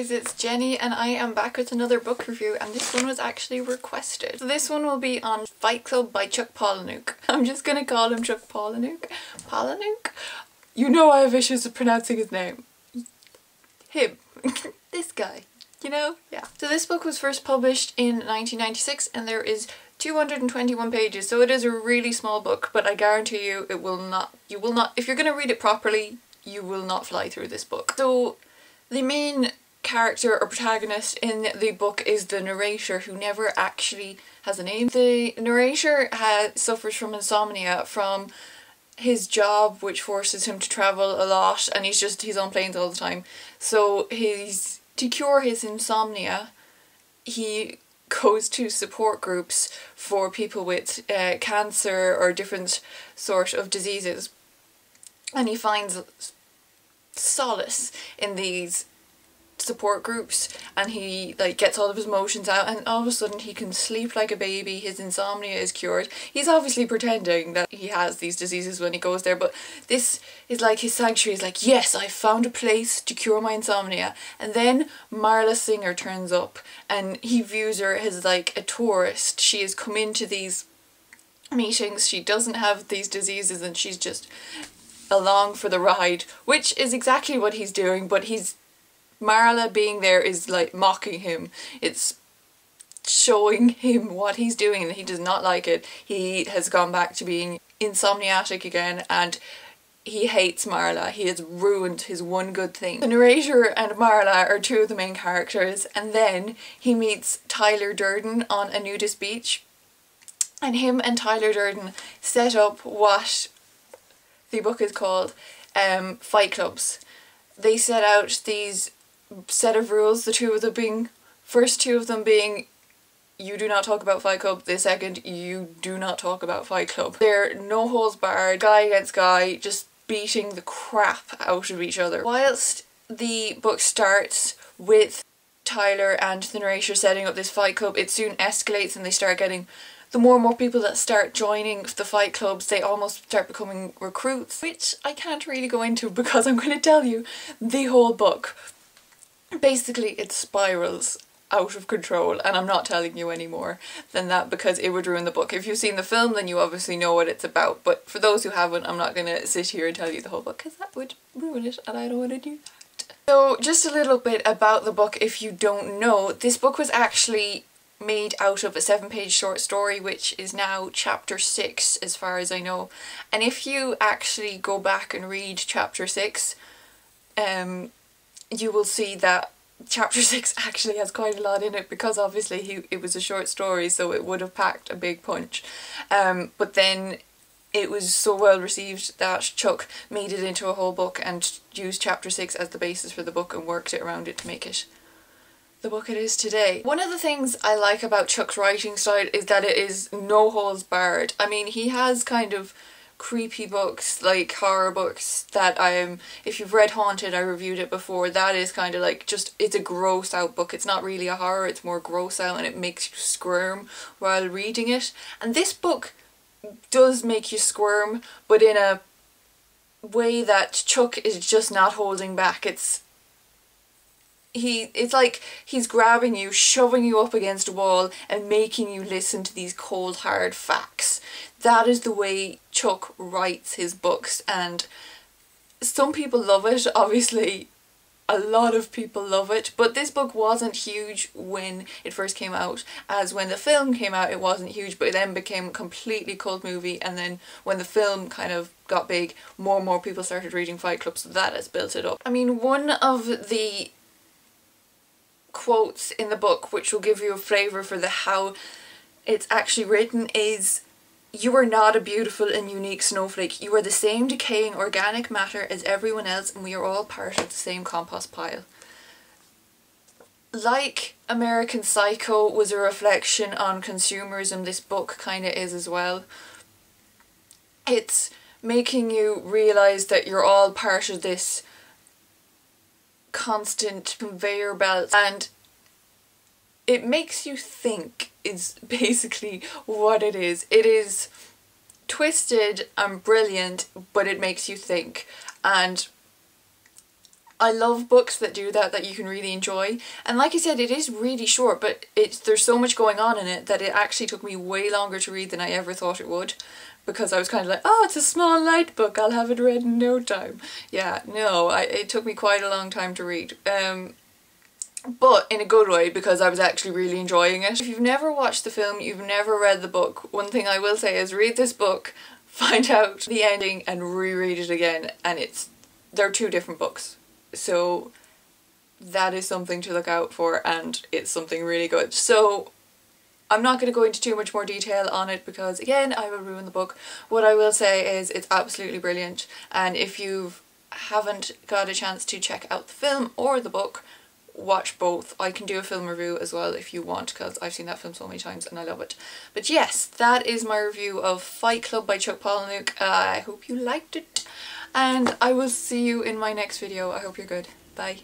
guys, it's Jenny and I am back with another book review, and this one was actually requested. So this one will be on Fight Club by Chuck Palahniuk. I'm just gonna call him Chuck Palahniuk. Palahniuk? You know I have issues with pronouncing his name. Him. This guy. You know? Yeah. So this book was first published in 1996 and there is 221 pages, so it is a really small book, but I guarantee you you will not, if you're gonna read it properly, you will not fly through this book. So the main character or protagonist in the book is the narrator, who never actually has a name. The narrator suffers from insomnia from his job, which forces him to travel a lot, and he's on planes all the time. So to cure his insomnia, he goes to support groups for people with cancer or different sort of diseases, and he finds solace in these support groups, and he gets all of his emotions out, and all of a sudden he can sleep like a baby. His insomnia is cured. He's obviously pretending that he has these diseases when he goes there, but this is like his sanctuary. Is like, yes, I found a place to cure my insomnia. And then Marla Singer turns up and he views her as like a tourist. She has come into these meetings, she doesn't have these diseases, and she's just along for the ride, which is exactly what he's doing, but Marla being there is like mocking him. It's showing him what he's doing and he does not like it. He has gone back to being insomniatic again and he hates Marla. He has ruined his one good thing. The narrator and Marla are two of the main characters, and then he meets Tyler Durden on a nudist beach, and him and Tyler Durden set up what the book is called fight clubs. They set out these set of rules, first two of them being, you do not talk about Fight Club. The second, you do not talk about Fight Club. They're no holds barred, guy against guy, just beating the crap out of each other. Whilst the book starts with Tyler and the narrator setting up this fight club, it soon escalates and they start getting, the more and more people that start joining the fight clubs, they almost start becoming recruits, which I can't really go into because I'm going to tell you the whole book. Basically, it spirals out of control, and I'm not telling you any more than that because it would ruin the book. If you've seen the film, then you obviously know what it's about, but for those who haven't, I'm not going to sit here and tell you the whole book because that would ruin it and I don't want to do that. So just a little bit about the book if you don't know. This book was actually made out of a 7-page short story, which is now chapter 6 as far as I know, and if you actually go back and read chapter 6, you will see that chapter 6 actually has quite a lot in it because obviously it was a short story, so it would have packed a big punch. But then it was so well received that Chuck made it into a whole book and used chapter 6 as the basis for the book and worked it around it to make it the book it is today. One of the things I like about Chuck's writing style is that it is no holds barred. I mean, he has kind of creepy books, like horror books that if you've read Haunted, I reviewed it before, that is kind of like it's a gross out book. It's not really a horror, it's more gross out and it makes you squirm while reading it. And this book does make you squirm, but in a way that Chuck is just not holding back. It's like he's grabbing you, shoving you up against a wall and making you listen to these cold hard facts. That is the way Chuck writes his books, and some people love it. Obviously a lot of people love it, but this book wasn't huge when it first came out, as when the film came out it wasn't huge, but it then became a completely cult movie, and then when the film kind of got big, more and more people started reading Fight Club, so that has built it up. I mean, one of the quotes in the book which will give you a flavour for how it's actually written is, "You are not a beautiful and unique snowflake. You are the same decaying organic matter as everyone else, and we are all part of the same compost pile." Like American Psycho was a reflection on consumerism, this book kind of is as well. It's making you realise that you're all part of this constant conveyor belt, and it makes you think is basically what it is. It is twisted and brilliant, but it makes you think, and I love books that do that, that you can really enjoy. And like I said, it is really short, but there's so much going on in it that it actually took me way longer to read than I ever thought it would. Because I was kind of like, oh, it's a small light book, I'll have it read in no time. Yeah, no, it took me quite a long time to read. But in a good way, because I was actually really enjoying it. If you've never watched the film, you've never read the book, one thing I will say is read this book, find out the ending and reread it again, and they're two different books. So that is something to look out for, and it's something really good. So I'm not going to go into too much more detail on it because again I will ruin the book. What I will say is it's absolutely brilliant, and if you haven't got a chance to check out the film or the book, watch both. I can do a film review as well if you want, because I've seen that film so many times and I love it. But yes, that is my review of Fight Club by Chuck Palahniuk. I hope you liked it, and I will see you in my next video. I hope you're good. Bye.